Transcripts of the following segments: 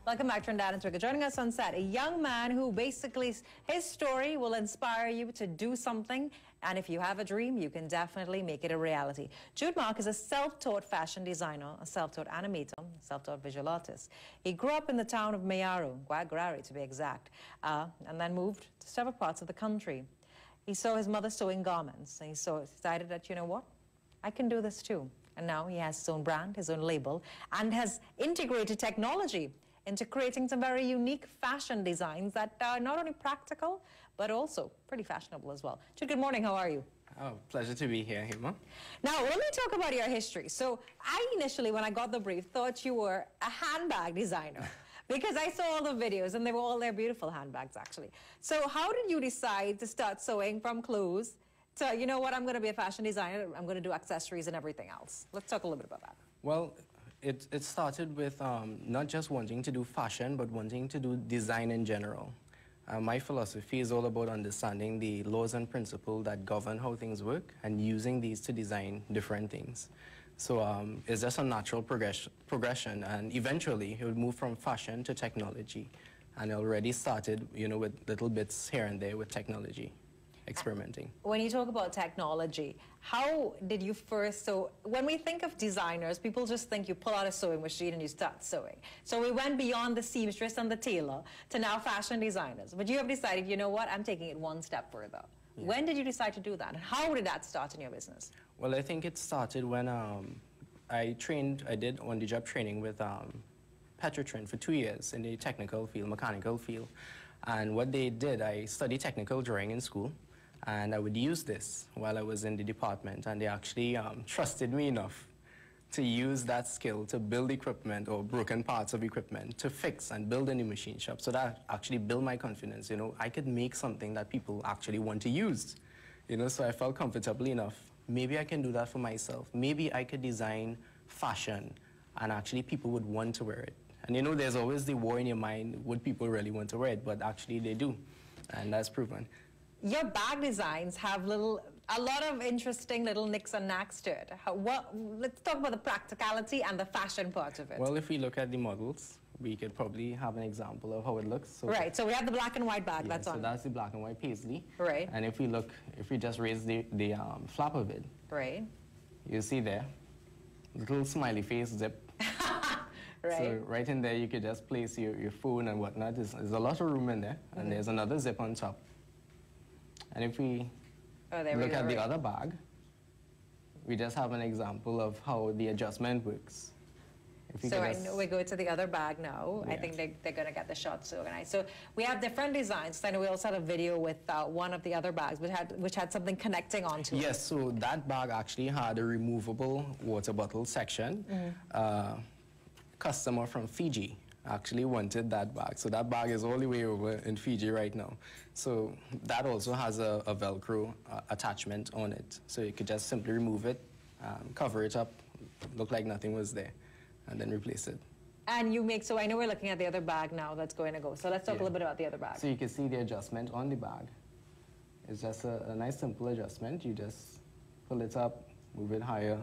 Welcome back, Trinidad and Tobago. Joining us on set, a young man who basically, his story will inspire you to do something. And if you have a dream, you can definitely make it a reality. Jude is a self-taught fashion designer, a self-taught animator, a self-taught visual artist. He grew up in the town of Mayaro, Guagrari to be exact, and then moved to several parts of the country. He saw his mother sewing garments, and he decided that, you know what, I can do this too. And now he has his own brand, his own label, and has integrated technology into creating some very unique fashion designs that are not only practical, but also pretty fashionable as well. Jude, good morning. How are you? Oh, pleasure to be here, Hima. Now, let me talk about your history. So I initially, when I got the brief, thought you were a handbag designer because I saw all the videos and they were all their beautiful handbags, actually. So how did you decide to start sewing from clothes to, you know what, I'm going to be a fashion designer, I'm going to do accessories and everything else? Let's talk a little bit about that. Well, it started with not just wanting to do fashion, but wanting to do design in general. My philosophy is all about understanding the laws and principles that govern how things work and using these to design different things. So it's just a natural progression, and eventually it would move from fashion to technology. And it already started, you know, with little bits here and there with technology, experimenting. When you talk about technology, how did you first, so when we think of designers, people just think you pull out a sewing machine and you start sewing. So we went beyond the seamstress and the tailor to now fashion designers. But you have decided, you know what, I'm taking it one step further. Yeah. When did you decide to do that? And how did that start in your business? Well, I think it started when I did on-the-job training with Petrotrin for 2 years in the technical field, mechanical field. And what they did, I studied technical drawing in school. And I would use this while I was in the department, and they actually trusted me enough to use that skill to build equipment or broken parts of equipment to fix and build a new machine shop. So that actually built my confidence. You know, I could make something that people actually want to use. You know, so I felt comfortable enough. Maybe I can do that for myself. Maybe I could design fashion and actually people would want to wear it. And you know, there's always the war in your mind, would people really want to wear it? But actually they do, and that's proven. Your bag designs have a lot of interesting little nicks and knacks to it. Let's talk about the practicality and the fashion part of it. Well, if we look at the models, we could probably have an example of how it looks. So right, so we have the black and white bag, that's on. So that's the black and white paisley. Right. And if we just raise the flap of it, right, you see there, little smiley face zip. Right. So right in there, you could just place your phone and whatnot. There's a lot of room in there, and there's another zip on top. And if we look at the other bag, we just have an example of how the adjustment works. So I know we go to the other bag now. Yeah. I think they're going to get the shots organized. So we have different designs. I know we also had a video with one of the other bags, which had something connecting onto it. Yes, so that bag actually had a removable water bottle section. Customer from Fiji actually wanted that bag. So that bag is all the way over in Fiji right now. So that also has a Velcro attachment on it. So you could just simply remove it, cover it up, look like nothing was there, and then replace it. And you make, so I know we're looking at the other bag now that's going to go. So let's talk a little bit about the other bag. So you can see the adjustment on the bag. It's just a nice simple adjustment. You just pull it up, move it higher.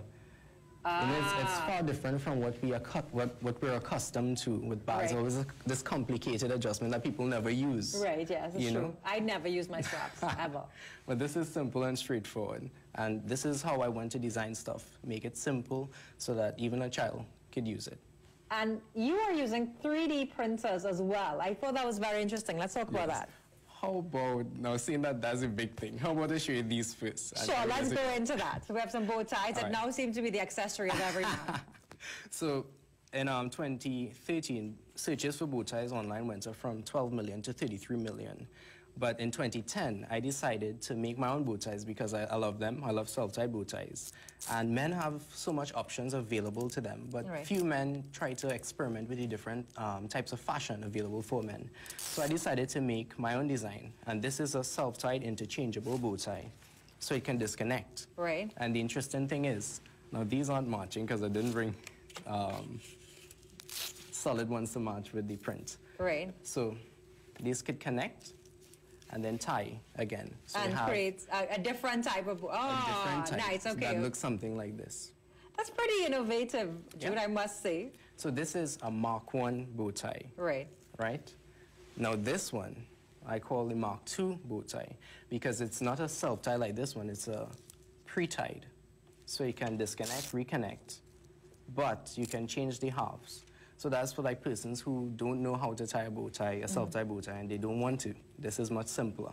And it's far different from what we're accustomed to with bags. Right. Always this complicated adjustment that people never use. Right, yes, it's true. I never use my straps, ever. But this is simple and straightforward. And this is how I want to design stuff. Make it simple so that even a child could use it. And you are using 3D printers as well. I thought that was very interesting. Let's talk about that. How about, now seeing that that's a big thing, how about I show you these first? Sure, let's go into that. So we have some bow ties that now seem to be the accessory of every man. So in 2013, searches for bow ties online went up from 12 million to 33 million. But in 2010, I decided to make my own bow ties because I love them. I love self-tie bow ties. And men have so much options available to them, but few men try to experiment with the different types of fashion available for men. So I decided to make my own design. And this is a self-tied interchangeable bow tie, so it can disconnect. Right. And the interesting thing is, now these aren't matching because I didn't bring solid ones to match with the print. Right. So these could connect and then tie again. So and creates a different type of, different type. Nice, okay. So that looks something like this. That's pretty innovative, Jude, I must say. So this is a Mark 1 bow tie, Right. right? Now this one, I call the Mark 2 bow tie because it's not a self-tie like this one, it's a pre-tied. So you can disconnect, reconnect, but you can change the halves. So that's for like persons who don't know how to tie a bow tie, a self-tie bow tie, and they don't want to. This is much simpler.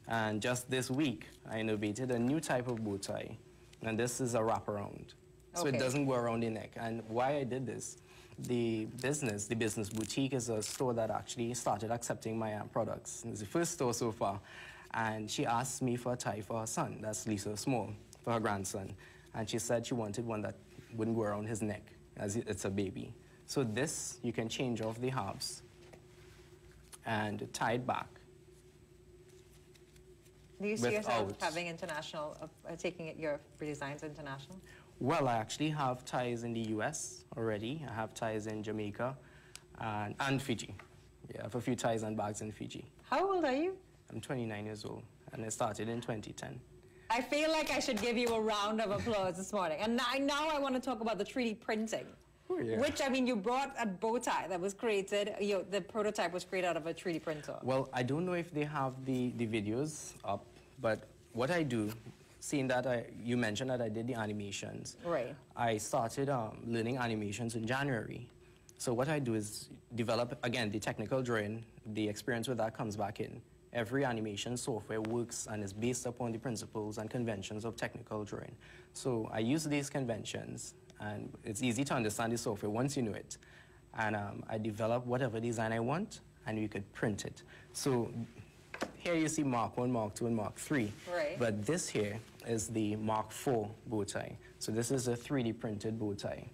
And just this week, I innovated a new type of bow tie, and this is a wraparound. So it doesn't go around the neck. And why I did this, the business boutique is a store that actually started accepting my products. It's the first store so far. And she asked me for a tie for her son, that's Lisa Small, for her grandson. And she said she wanted one that wouldn't go around his neck, as it's a baby. So this, you can change off the halves and tie it back. Do you see yourself having international, taking your designs international? Well, I actually have ties in the US already. I have ties in Jamaica and Fiji. Yeah, I have a few ties and bags in Fiji. How old are you? I'm 29 years old, and I started in 2010. I feel like I should give you a round of applause this morning. And now I want to talk about the 3D printing. Oh, yeah. Which, I mean, you brought a bow tie that was created, the prototype was created out of a 3D printer. Well, I don't know if they have the videos up, but what I do, seeing that you mentioned that I did the animations. Right. I started learning animations in January. So what I do is develop, again, the technical drawing, the experience with that comes back in. Every animation software works and is based upon the principles and conventions of technical drawing. So I use these conventions, and it's easy to understand the software once you know it. And I develop whatever design I want, and you could print it. So here you see Mark 1, Mark 2, and Mark 3. Right. But this here is the Mark 4 bow tie. So this is a 3D printed bow tie.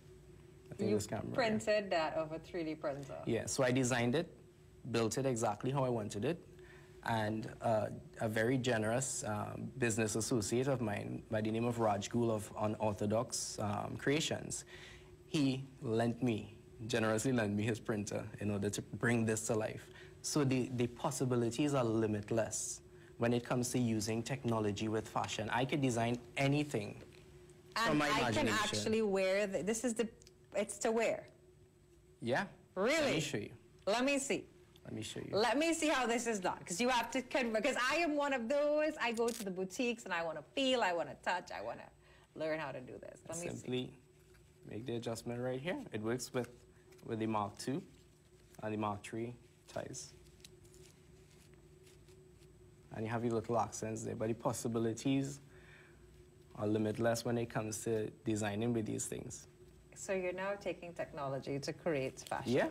I think you this camera printed that of a 3D printer? Yeah, so I designed it, built it exactly how I wanted it, and a very generous business associate of mine by the name of Raj Gul of Unorthodox Creations, he generously lent me his printer in order to bring this to life. So the possibilities are limitless when it comes to using technology with fashion. I could design anything from my imagination. And I can actually wear, it's to wear. Yeah. Really? Let me show you. Let me see. Let me show you. Let me see how this is done, because you have to, because I am one of those, I go to the boutiques and I want to feel, I want to touch, I want to learn how to do this. Let me Simply make the adjustment right here. It works with the Mark II and the Mark III ties. And you have your little accents there, but the possibilities are limitless when it comes to designing with these things. So you're now taking technology to create fashion. Yeah.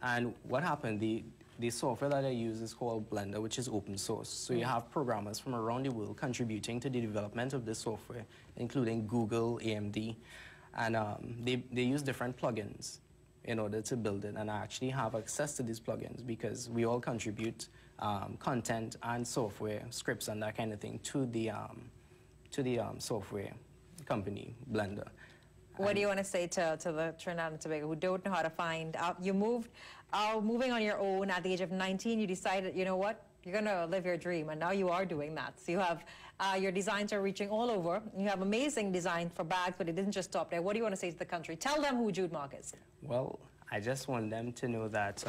And what happened, the software that I use is called Blender, which is open source. So you have programmers from around the world contributing to the development of this software, including Google, AMD. And they use different plugins in order to build it. And I actually have access to these plugins because we all contribute content and software, scripts and that kind of thing to the software company, Blender. What do you want to say to the Trinidad and Tobago who don't know how to find out? You moving on your own at the age of 19, you decided, you know what, you're going to live your dream, and now you are doing that. So you have, your designs are reaching all over. You have amazing designs for bags, but it didn't just stop there. What do you want to say to the country? Tell them who Jude Mark is. Well, I just want them to know that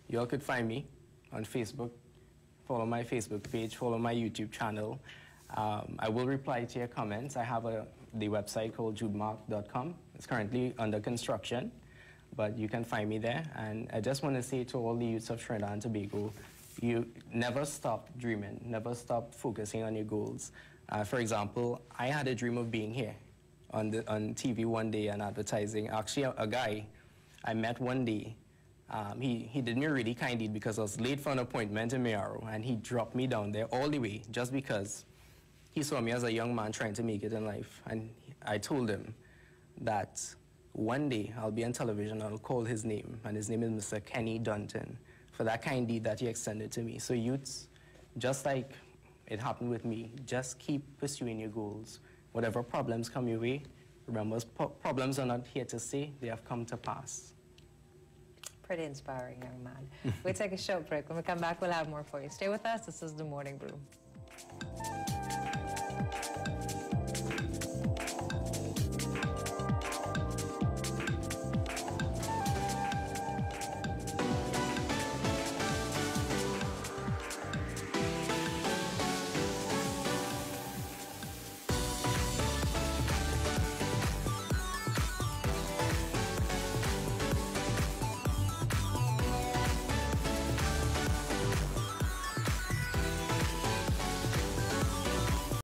you all could find me on Facebook, follow my Facebook page, follow my YouTube channel. I will reply to your comments. I have the website called judemark.com. It's currently under construction, but you can find me there. And I just want to say to all the youths of Trinidad and Tobago, you never stop dreaming, never stop focusing on your goals. For example, I had a dream of being here on TV one day and advertising. Actually, a guy I met one day, he did me a really kind deed because I was late for an appointment in Mayaro, and he dropped me down there all the way just because he saw me as a young man trying to make it in life. And I told him that one day I'll be on television, I'll call his name, and his name is Mr. Kenny Dunton, for that kind deed that he extended to me. So youths, just like it happened with me, just keep pursuing your goals. Whatever problems come your way, remember, problems are not here to stay, they have come to pass. Pretty inspiring, young man. We'll take a short break. When we come back, we'll have more for you. Stay with us. This is The Morning Brew.